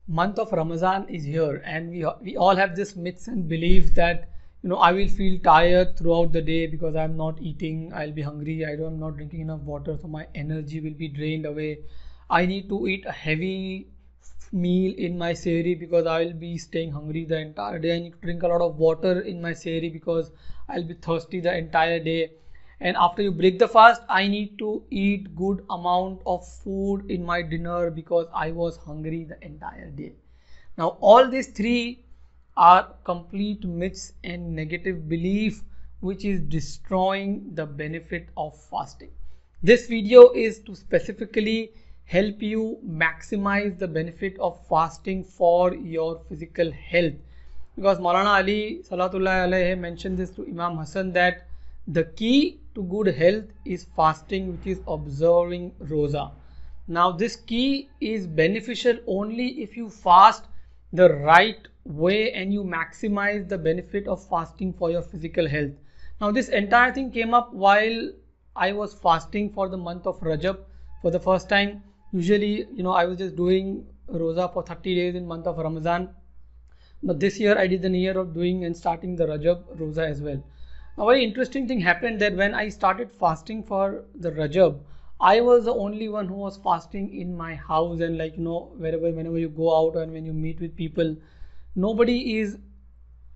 Month of Ramadan is here, and we all have this myths and beliefs that I will feel tired throughout the day because I'm not eating. I'll be hungry. I'm not drinking enough water, so my energy will be drained away. I need to eat a heavy meal in my sehri because I'll be staying hungry the entire day. I need to drink a lot of water in my sehri because I'll be thirsty the entire day. And after you break the fast, I need to eat good amount of food in my dinner because I was hungry the entire day. Now all these three are complete myths and negative belief which is destroying the benefit of fasting. This video is to specifically help you maximize the benefit of fasting for your physical health, because Maulana Ali Salatullah alayhi mentioned this to Imam Hassan that the key to good health is fasting, which is observing roza. Now this key is beneficial only if you fast the right way and you maximize the benefit of fasting for your physical health. Now this entire thing came up while I was fasting for the month of Rajab for the first time. Usually, I was just doing roza for 30 days in month of Ramadan. But this year I did the year of doing and starting the Rajab roza as well. A very interesting thing happened that when I started fasting for the Rajab, I was the only one who was fasting in my house, and whenever you go out and when you meet with people, nobody is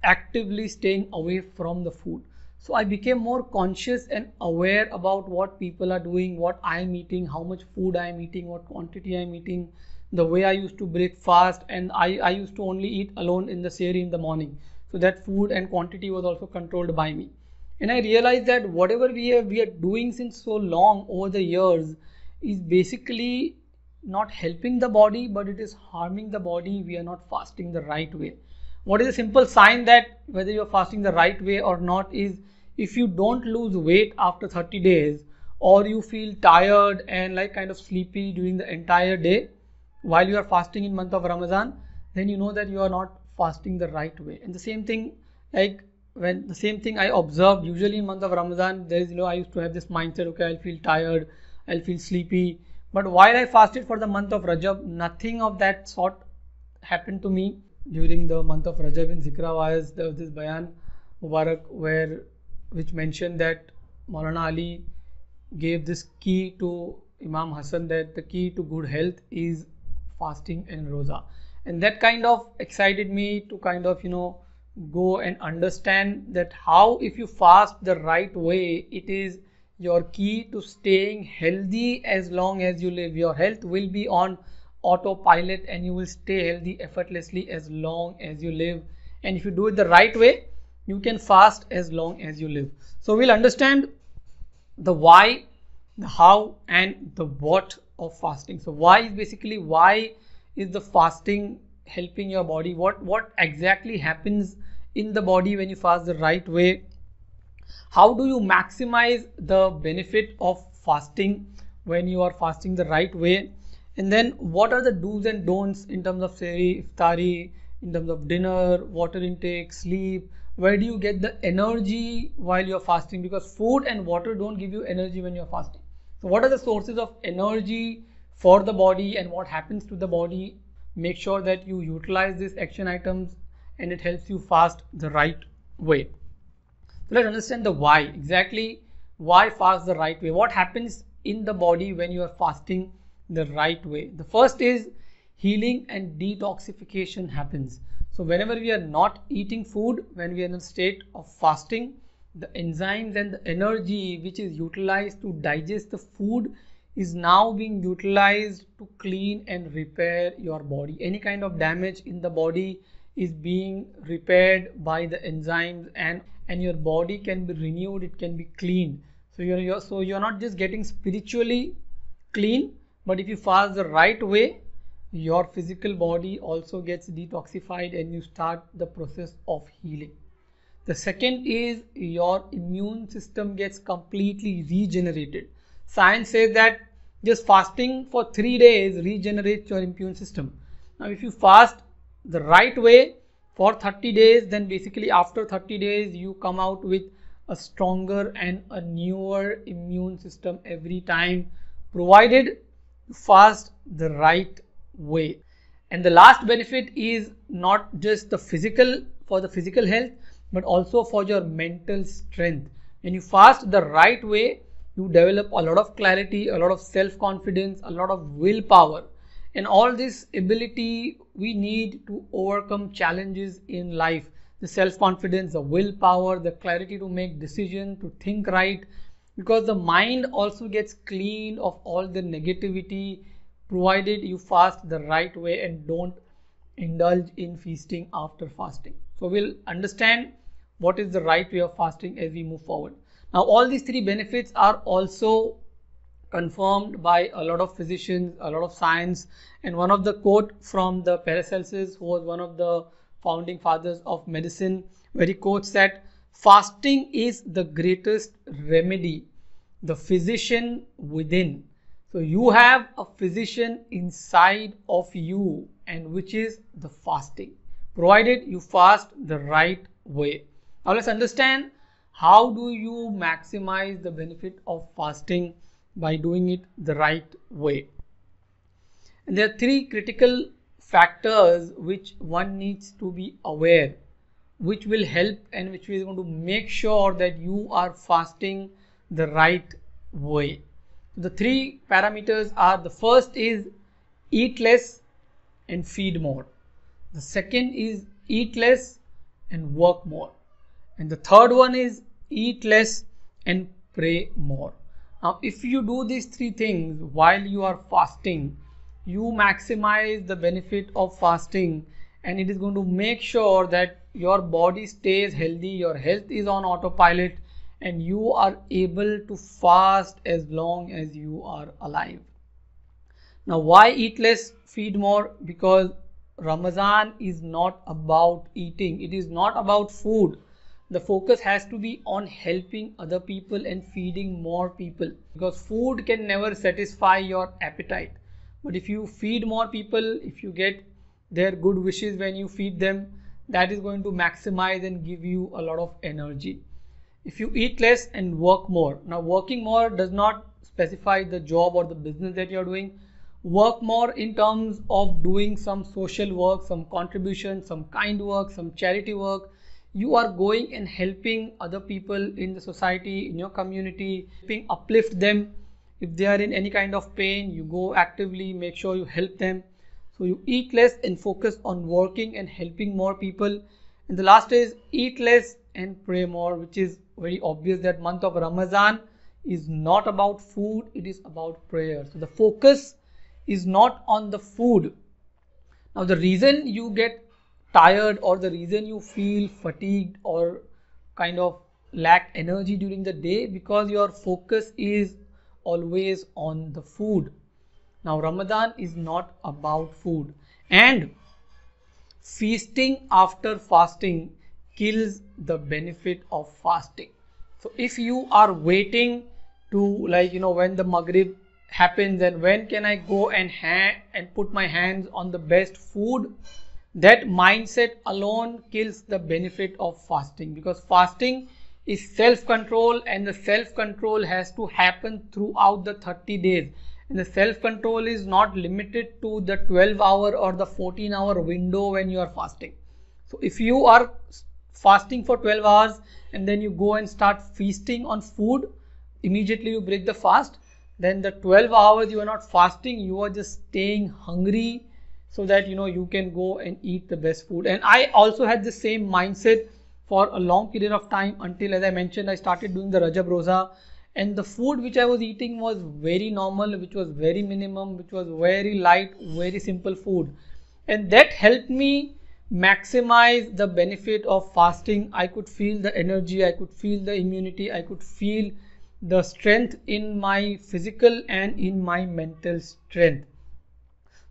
actively staying away from the food. So I became more conscious and aware about what people are doing, what I am eating, how much food I am eating, what quantity I am eating, the way I used to break fast, and I used to only eat alone in the sehri in the morning. So that food and quantity was also controlled by me. And I realized that whatever we are doing since so long over the years is basically not helping the body, but it is harming the body. We are not fasting the right way. What is a simple sign that whether you are fasting the right way or not is if you don't lose weight after 30 days, or you feel tired and like kind of sleepy during the entire day while you are fasting in month of Ramadan, then you know that you are not fasting the right way. And the same thing, I observed usually in month of Ramadan, there is I used to have this mindset, okay, I'll feel tired, I'll feel sleepy. But while I fasted for the month of Rajab, nothing of that sort happened to me. During the month of Rajab in Zikra Wa'az, there was this Bayan Mubarak which mentioned that Maulana Ali gave this key to Imam Hassan, that the key to good health is fasting and roza. And that kind of excited me to kind of go and understand that how if you fast the right way, it is your key to staying healthy as long as you live. Your health will be on autopilot and you will stay healthy effortlessly as long as you live. And if you do it the right way, you can fast as long as you live. So we'll understand the why, the how, and the what of fasting. So why is the fasting helping your body? What exactly happens in the body when you fast the right way? How do you maximize the benefit of fasting when you are fasting the right way? And then what are the do's and don'ts in terms of sehri, iftari, in terms of dinner, water intake, sleep? Where do you get the energy while you're fasting? Because food and water don't give you energy when you're fasting. So what are the sources of energy for the body and what happens to the body? Make sure that you utilize these action items and it helps you fast the right way. So let's understand the why. Exactly why fast the right way. What happens in the body when you are fasting the right way? The first is healing and detoxification happens. So whenever we are not eating food, when we are in a state of fasting, the enzymes and the energy which is utilized to digest the food is now being utilized to clean and repair your body. Any kind of damage in the body is being repaired by the enzymes, and your body can be renewed, it can be cleaned. So you're not just getting spiritually clean, but if you fast the right way, your physical body also gets detoxified and you start the process of healing. The second is your immune system gets completely regenerated. Science says that just fasting for 3 days regenerates your immune system. Now if you fast the right way for 30 days, then basically after 30 days you come out with a stronger and a newer immune system every time, provided you fast the right way. And the last benefit is not just the physical, for the physical health, but also for your mental strength. When you fast the right way, you develop a lot of clarity, a lot of self-confidence, a lot of willpower. And all this ability we need to overcome challenges in life. The self-confidence, the willpower, the clarity to make decisions, to think right. Because the mind also gets cleaned of all the negativity, provided you fast the right way and don't indulge in feasting after fasting. So we'll understand what is the right way of fasting as we move forward. Now all these three benefits are also confirmed by a lot of physicians, a lot of science, and one of the quote from the Paracelsus, who was one of the founding fathers of medicine, where he quotes that fasting is the greatest remedy, the physician within. So you have a physician inside of you, and which is the fasting, provided you fast the right way. Now let's understand, how do you maximize the benefit of fasting by doing it the right way. And there are three critical factors which one needs to be aware, which will help and which is going to make sure that you are fasting the right way. The three parameters are: the first is eat less and feed more. The second is eat less and work more. And the third one is eat less and pray more. Now, if you do these three things while you are fasting, you maximize the benefit of fasting, and it is going to make sure that your body stays healthy, your health is on autopilot, and you are able to fast as long as you are alive. Now, why eat less, feed more? Because Ramadan is not about eating. It is not about food. The focus has to be on helping other people and feeding more people, because food can never satisfy your appetite. But if you feed more people, if you get their good wishes when you feed them, that is going to maximize and give you a lot of energy. If you eat less and work more. Now, working more does not specify the job or the business that you are doing. Work more in terms of doing some social work, some contribution, some kind work, some charity work. You are going and helping other people in the society, in your community, helping uplift them. If they are in any kind of pain, you go actively, make sure you help them. So you eat less and focus on working and helping more people. And the last is eat less and pray more, which is very obvious that month of Ramadan is not about food, it is about prayer. So the focus is not on the food. Now the reason you get tired, or the reason you feel fatigued or kind of lack energy during the day, because your focus is always on the food. Now Ramadan is not about food, and feasting after fasting kills the benefit of fasting. So if you are waiting to, like, when the Maghrib happens and when can I go and put my hands on the best food, that mindset alone kills the benefit of fasting, because fasting is self-control, and the self-control has to happen throughout the 30 days. And the self-control is not limited to the 12-hour or the 14-hour window when you are fasting. So if you are fasting for 12 hours and then you go and start feasting on food, immediately you break the fast, then the 12 hours you are not fasting, you are just staying hungry, so that you can go and eat the best food. And I also had the same mindset for a long period of time, until, as I mentioned, I started doing the Rajab Roza, and the food which I was eating was very normal, which was very minimum, which was very light, very simple food, and that helped me maximize the benefit of fasting. I could feel the energy, I could feel the immunity, I could feel the strength in my physical and in my mental strength.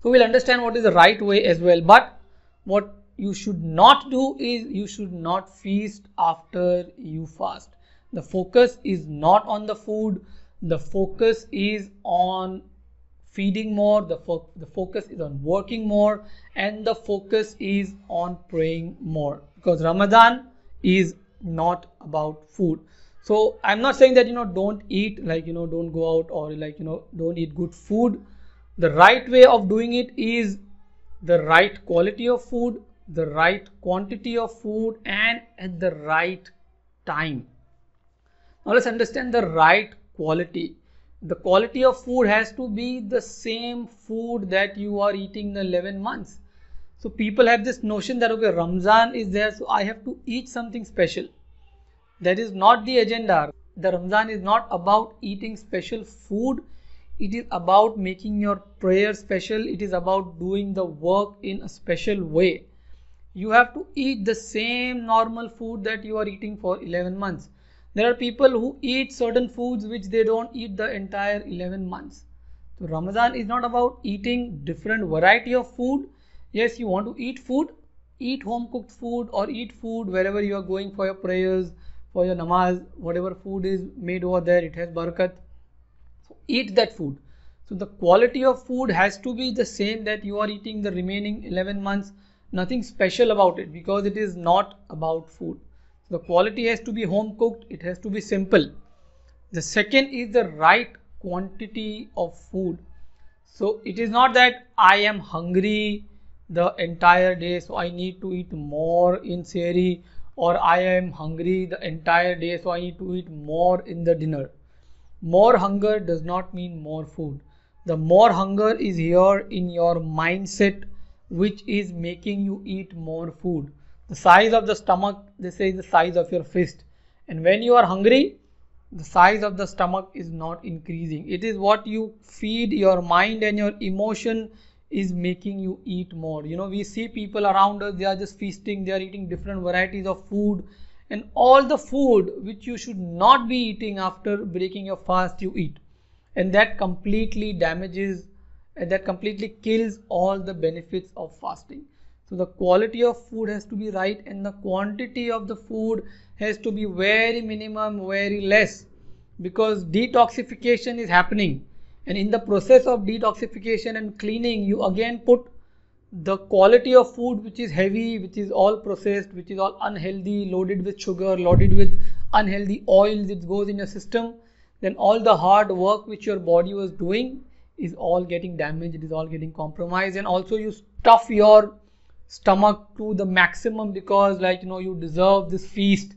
So we'll understand what is the right way as well. But what you should not do is, you should not feast after you fast. The focus is not on the food, the focus is on feeding more, the focus is on working more, and the focus is on praying more, because Ramadan is not about food. So I'm not saying that don't eat, don't go out, or don't eat good food. The right way of doing it is the right quality of food, the right quantity of food, and at the right time. Now let's understand the right quality. The quality of food has to be the same food that you are eating in 11 months. So people have this notion that okay, Ramzan is there, so I have to eat something special. That is not the agenda. The Ramzan is not about eating special food. It is about making your prayer special. It is about doing the work in a special way. You have to eat the same normal food that you are eating for 11 months. There are people who eat certain foods which they don't eat the entire 11 months. So Ramadan is not about eating different variety of food. Yes, you want to eat food, eat home cooked food or eat food wherever you are going for your prayers, for your namaz, whatever food is made over there, it has barakat. So eat that food. So the quality of food has to be the same that you are eating the remaining 11 months. Nothing special about it because it is not about food. The quality has to be home cooked. It has to be simple. The second is the right quantity of food. So it is not that I am hungry the entire day, so I need to eat more in sehri, or I am hungry the entire day, so I need to eat more in the dinner. More hunger does not mean more food. The more hunger is here in your mindset, which is making you eat more food. The size of the stomach, they say, is the size of your fist. And when you are hungry, the size of the stomach is not increasing. It is what you feed your mind and your emotion is making you eat more. You know, we see people around us, they are just feasting, they are eating different varieties of food, and all the food which you should not be eating after breaking your fast, you eat. And that completely damages, and that completely kills all the benefits of fasting. So the quality of food has to be right and the quantity of the food has to be very minimum, very less, because detoxification is happening. And in the process of detoxification and cleaning, you again put the quality of food which is heavy, which is all processed, which is all unhealthy, loaded with sugar, loaded with unhealthy oils, it goes in your system. Then all the hard work which your body was doing is all getting damaged, it is all getting compromised. And also you stuff your stomach to the maximum because, like, you know, you deserve this feast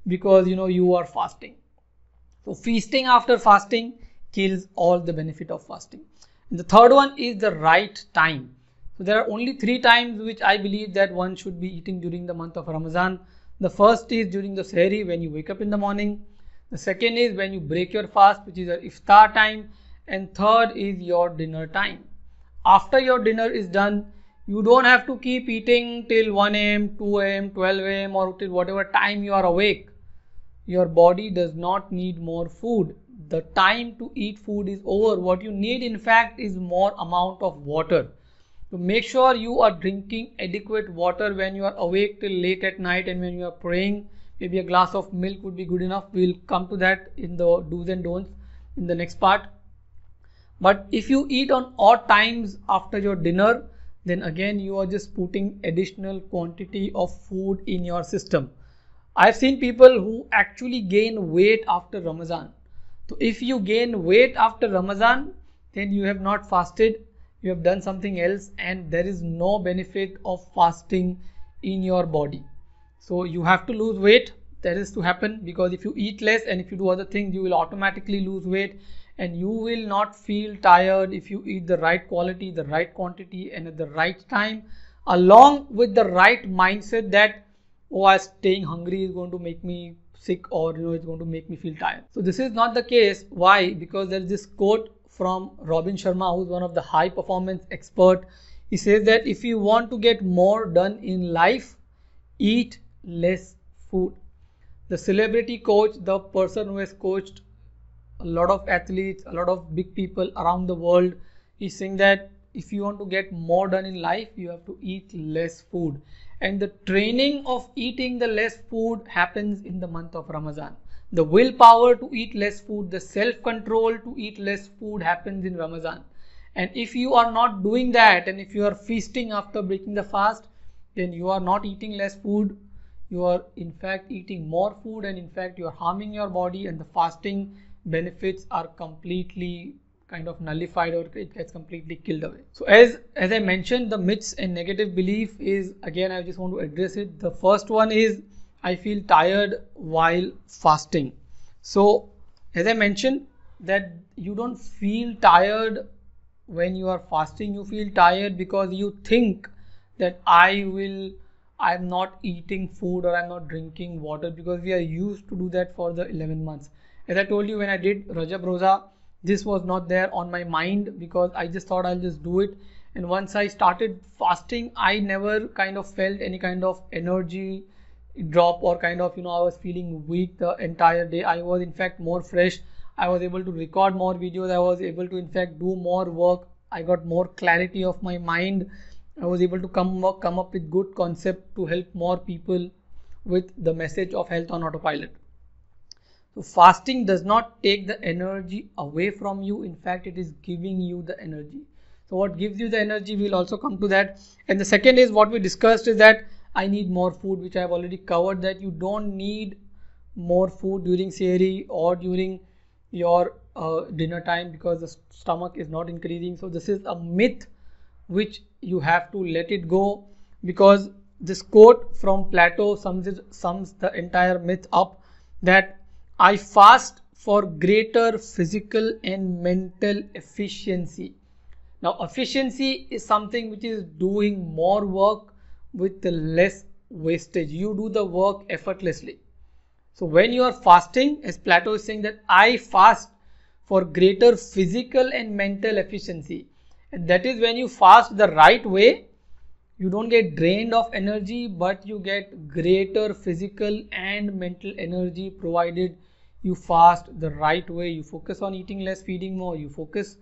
because, you know, you are fasting. So feasting after fasting kills all the benefit of fasting. And the third one is the right time. So there are only 3 times which I believe that one should be eating during the month of Ramadan. The first is during the sehri, when you wake up in the morning. The second is when you break your fast, which is your iftar time. And third is your dinner time. After your dinner is done, you don't have to keep eating till 1 am, 2 am, 12 am or till whatever time you are awake. Your body does not need more food. The time to eat food is over. What you need, in fact, is more amount of water. So make sure you are drinking adequate water when you are awake till late at night and when you are praying. Maybe a glass of milk would be good enough. We'll come to that in the do's and don'ts in the next part. But if you eat on odd times after your dinner, then again you are just putting additional quantity of food in your system. I've seen people who actually gain weight after Ramadan. So if you gain weight after Ramadan, then you have not fasted, you have done something else, and there is no benefit of fasting in your body. So you have to lose weight. That is to happen because if you eat less and if you do other things, you will automatically lose weight and you will not feel tired if you eat the right quality, the right quantity and at the right time, along with the right mindset that, oh, staying hungry is going to make me sick, or, you know, it's going to make me feel tired. So this is not the case. Why? Because there is this quote from Robin Sharma, who is one of the high performance expert. He says that if you want to get more done in life, eat less food. The celebrity coach, the person who has coached a lot of athletes, a lot of big people around the world, is saying that if you want to get more done in life, you have to eat less food. And the training of eating the less food happens in the month of Ramadan. The willpower to eat less food, the self-control to eat less food happens in Ramadan. And if you are not doing that, and if you are feasting after breaking the fast, then you are not eating less food. You are in fact eating more food, and in fact you are harming your body, and the fasting benefits are completely kind of nullified or it gets completely killed away. So as I mentioned, the myths and negative belief is, again, I just want to address it. The first one is I feel tired while fasting. So as I mentioned, that you don't feel tired when you are fasting. You feel tired because you think that I'm not eating food or I'm not drinking water, because we are used to do that for the 11 months. As I told you, when I did Rajab Roza, this was not there on my mind because I just thought I'll just do it. And once I started fasting, I never kind of felt any kind of energy drop or kind of, I was feeling weak the entire day. I was in fact more fresh. I was able to record more videos. I was able to in fact do more work. I got more clarity of my mind. I was able to come up with good concept to help more people with the message of health on autopilot. So fasting does not take the energy away from you. In fact, it is giving you the energy. So what gives you the energy, we'll also come to that. And the second is what we discussed is that I need more food, which I have already covered, that you don't need more food during Sehri or during your dinner time because the stomach is not increasing. So this is a myth which you have to let it go, because this quote from Plato sums the entire myth up, that I fast for greater physical and mental efficiency. Now efficiency is something which is doing more work with less wastage. You do the work effortlessly. So when you are fasting, as Plato is saying, that I fast for greater physical and mental efficiency. And that is when you fast the right way, you don't get drained of energy, but you get greater physical and mental energy provided you fast the right way. You focus on eating less, feeding more. You focus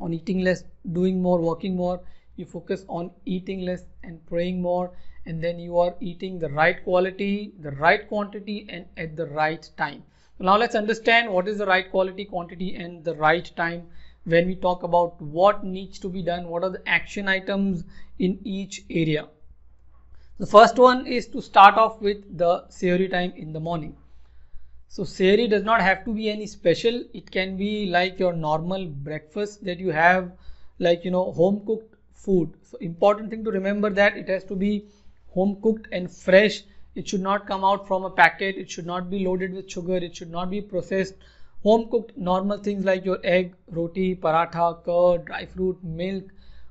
on eating less, doing more, working more. You focus on eating less and praying more. And then you are eating the right quality, the right quantity, and at the right time. So now let's understand what is the right quality, quantity, and the right time when we talk about what needs to be done, what are the action items in each area. The first one is to start off with the Sehri time in the morning. So Sehri does not have to be any special. It can be like your normal breakfast that you have, like home cooked food. So important thing to remember that it has to be home cooked and fresh. It should not come out from a packet. It should not be loaded with sugar. It should not be processed. Home cooked normal things like your egg, roti, paratha, curd, dry fruit, milk,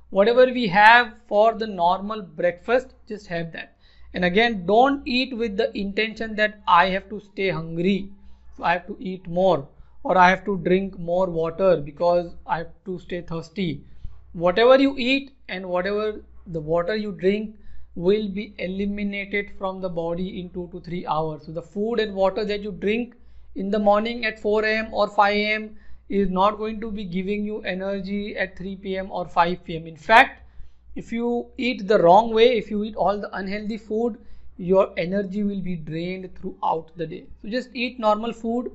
whatever we have for the normal breakfast, just have that. And again, don't eat with the intention that I have to stay hungry, so I have to eat more, or I have to drink more water because I have to stay thirsty. Whatever you eat and whatever the water you drink will be eliminated from the body in 2 to 3 hours. So the food and water that you drink in the morning at 4 a.m. or 5 a.m. is not going to be giving you energy at 3 p.m. or 5 p.m. In fact, if you eat the wrong way, if you eat all the unhealthy food, your energy will be drained throughout the day. So just eat normal food.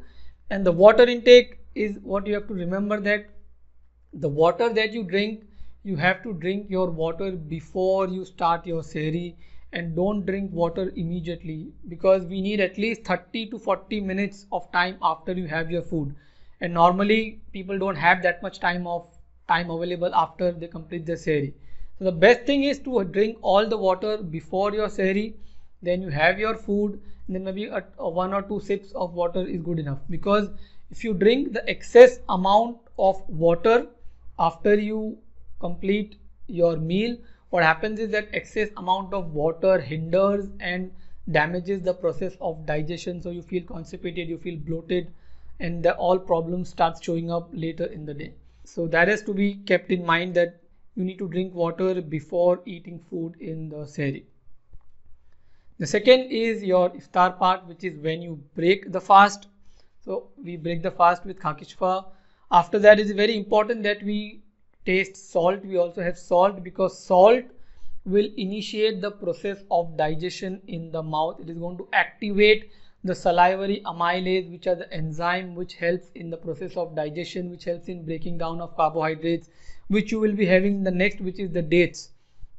And the water intake is what you have to remember, that the water that you drink, you have to drink your water before you start your Sehri, and don't drink water immediately, because we need at least 30 to 40 minutes of time after you have your food. And normally people don't have that much time available after they complete their Sehri. So the best thing is to drink all the water before your Sehri, then you have your food, and then maybe 1 or 2 sips of water is good enough. Because if you drink the excess amount of water after you complete your meal, what happens is that excess amount of water hinders and damages the process of digestion. So you feel constipated, you feel bloated, and all problems start showing up later in the day. So that has to be kept in mind, that you need to drink water before eating food in the Sehri. The second is your iftar part, which is when you break the fast. So we break the fast with khakishfa. After that, it is very important that we taste salt. We also have salt, because salt will initiate the process of digestion in the mouth. It is going to activate the salivary amylase, which are the enzyme which helps in the process of digestion, which helps in breaking down of carbohydrates, which you will be having the next, which is the dates.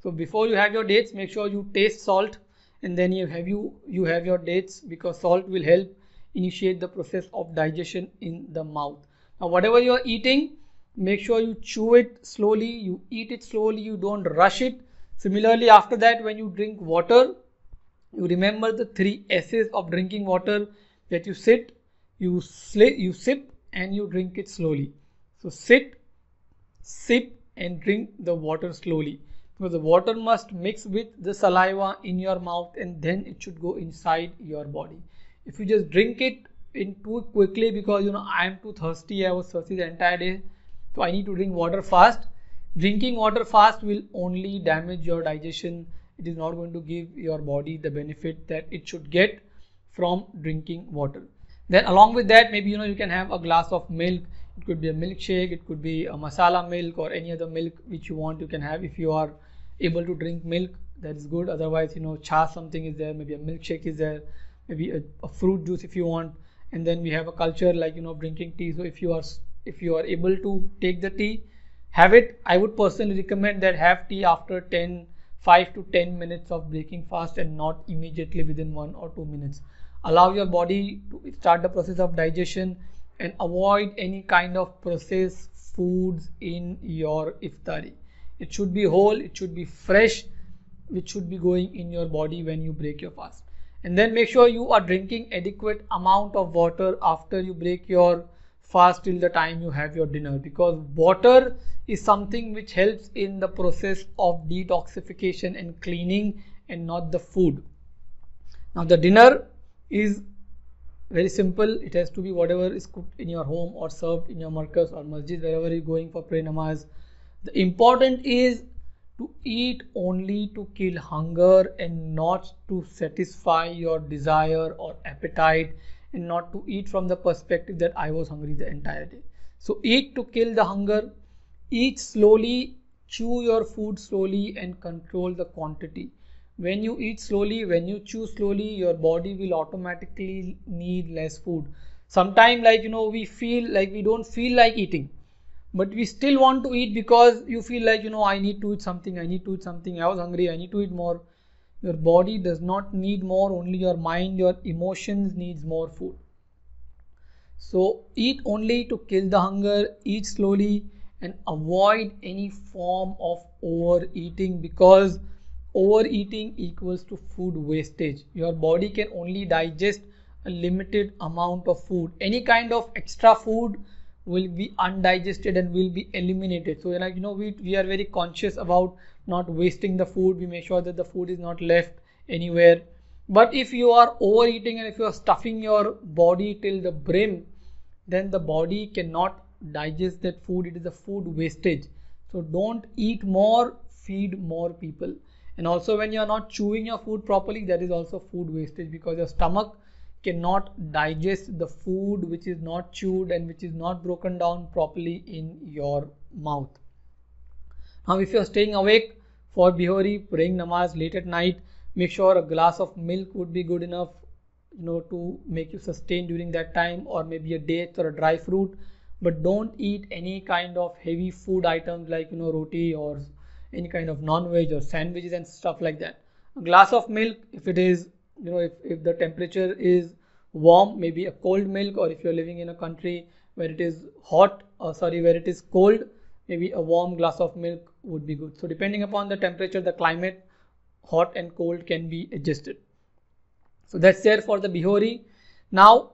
So before you have your dates, make sure you taste salt, and then you have your dates, because salt will help initiate the process of digestion in the mouth. Now whatever you are eating, Make sure you chew it slowly, you eat it slowly, you don't rush it. Similarly, after that, when you drink water, you remember the 3 S's of drinking water, that you sit, you sip, and you drink it slowly. So sit, sip, and drink the water slowly, because the water must mix with the saliva in your mouth and then it should go inside your body. If you just drink it in too quickly, because I am too thirsty, I was thirsty the entire day, so I need to drink water fast. Drinking water fast will only damage your digestion. It is not going to give your body the benefit that it should get from drinking water. Then along with that, maybe you can have a glass of milk. It could be a milkshake, it could be a masala milk, or any other milk which you want, you can have. If you are able to drink milk, that is good. Otherwise, cha something is there, maybe a milkshake is there, maybe a fruit juice if you want. And then we have a culture like drinking tea. So if you are able to take the tea, have it. I would personally recommend that have tea after 5 to 10 minutes of breaking fast, and not immediately within 1 or 2 minutes. Allow your body to start the process of digestion, and avoid any kind of processed foods in your iftari. It should be whole, it should be fresh, which should be going in your body when you break your fast. And then make sure you are drinking adequate amount of water after you break your fast till the time you have your dinner, because water is something which helps in the process of detoxification and cleaning, and not the food. Now the dinner is very simple. It has to be whatever is cooked in your home or served in your markaz or masjid, wherever you're going for prayer namaz. The important is to eat only to kill hunger, and not to satisfy your desire or appetite, and not to eat from the perspective that I was hungry the entire day. So eat to kill the hunger, eat slowly, chew your food slowly, and control the quantity. When you eat slowly, when you chew slowly, your body will automatically need less food. Sometimes we feel like we don't feel like eating, but we still want to eat, because you feel like I need to eat something, I was hungry, I need to eat more. Your body does not need more, only your mind, your emotions needs more food. So eat only to kill the hunger, eat slowly, and avoid any form of overeating, because overeating equals to food wastage. Your body can only digest a limited amount of food. Any kind of extra food will be undigested and will be eliminated. So we are very conscious about not wasting the food. We make sure that the food is not left anywhere. But if you are overeating and if you are stuffing your body till the brim, then the body cannot digest that food. It is a food wastage. So don't eat more, feed more people. And also, when you are not chewing your food properly, that is also food wastage, because your stomach cannot digest the food which is not chewed and which is not broken down properly in your mouth. Now if you are staying awake for Bihori, praying namaz late at night, make sure a glass of milk would be good enough to make you sustain during that time, or maybe a date or a dry fruit. But don't eat any kind of heavy food items like roti or any kind of non-veg or sandwiches and stuff like that. A glass of milk, if it is if the temperature is warm, maybe a cold milk, or if you're living in a country where it is hot, where it is cold, maybe a warm glass of milk would be good. So depending upon the temperature, the climate, hot and cold can be adjusted. So that's there for the Bihori. Now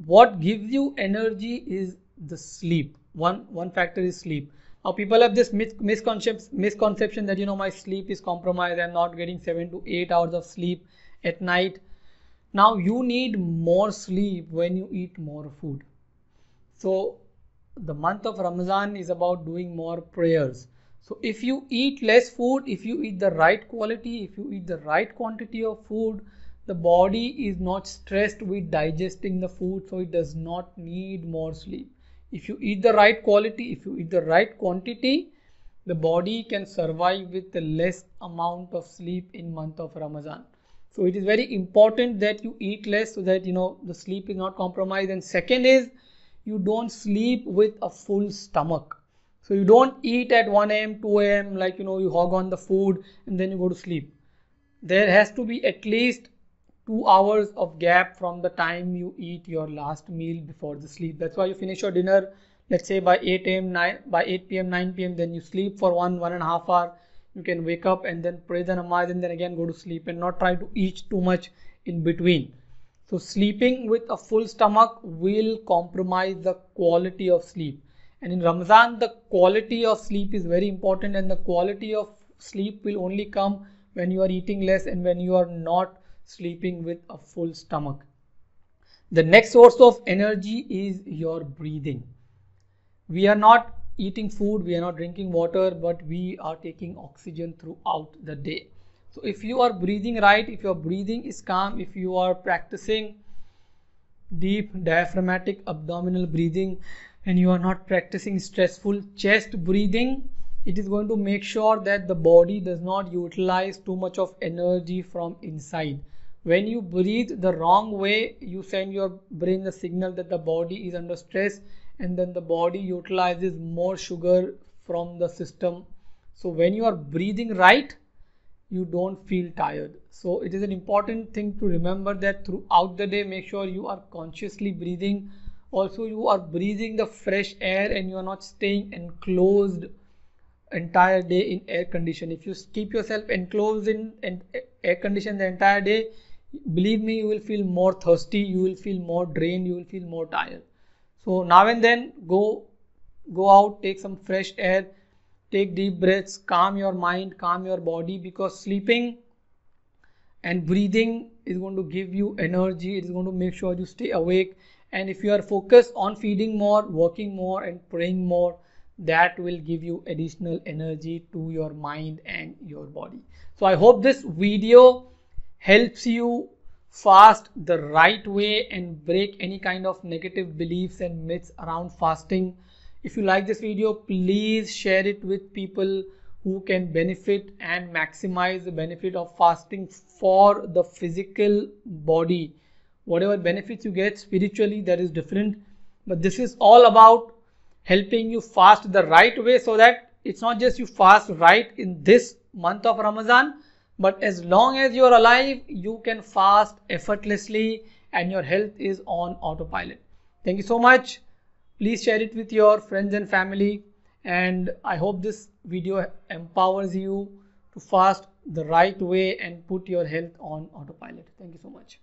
what gives you energy is the sleep. One factor is sleep. Now people have this misconception that my sleep is compromised, I'm not getting 7 to 8 hours of sleep at night. Now you need more sleep when you eat more food. So the month of Ramadan is about doing more prayers. So if you eat less food, if you eat the right quality, if you eat the right quantity of food, the body is not stressed with digesting the food, so it does not need more sleep. If you eat the right quality, if you eat the right quantity, the body can survive with the less amount of sleep in month of Ramadan. So it is very important that you eat less, so that the sleep is not compromised. And second is, you don't sleep with a full stomach. So you don't eat at 1 a.m., 2 a.m. like you hog on the food and then you go to sleep. There has to be at least 2 hours of gap from the time you eat your last meal before the sleep. That's why you finish your dinner let's say by 8 a.m. 9 by 8 p.m. 9 p.m. then you sleep for 1.5 hour. You can wake up and then pray the namaz and then again go to sleep, and not try to eat too much in between. So sleeping with a full stomach will compromise the quality of sleep. And in Ramadan, the quality of sleep is very important, and the quality of sleep will only come when you are eating less and when you are not sleeping with a full stomach. The next source of energy is your breathing. We are not eating food, we are not drinking water, but we are taking oxygen throughout the day. So if you are breathing right, if your breathing is calm, if you are practicing deep diaphragmatic abdominal breathing, and you are not practicing stressful chest breathing, it is going to make sure that the body does not utilize too much of energy from inside. When you breathe the wrong way, you send your brain the signal that the body is under stress, and then the body utilizes more sugar from the system. So when you are breathing right, you don't feel tired. So it is an important thing to remember that throughout the day, make sure you are consciously breathing. Also, you are breathing the fresh air and you are not staying enclosed entire day in air condition. If you keep yourself enclosed in air condition the entire day, believe me, you will feel more thirsty, you will feel more drained, you will feel more tired. So now and then go out, take some fresh air, take deep breaths, calm your mind, calm your body, because sleeping and breathing is going to give you energy. It is going to make sure you stay awake. And if you are focused on feeding more, working more and praying more, that will give you additional energy to your mind and your body. So I hope this video helps you fast the right way and break any kind of negative beliefs and myths around fasting. If you like this video, please share it with people who can benefit and maximize the benefit of fasting for the physical body. Whatever benefits you get spiritually, that is different, but this is all about helping you fast the right way, so that it's not just you fast right in this month of Ramadan, but as long as you're alive, you can fast effortlessly and your health is on autopilot. Thank you so much. Please share it with your friends and family, and I hope this video empowers you to fast the right way and put your health on autopilot. Thank you so much.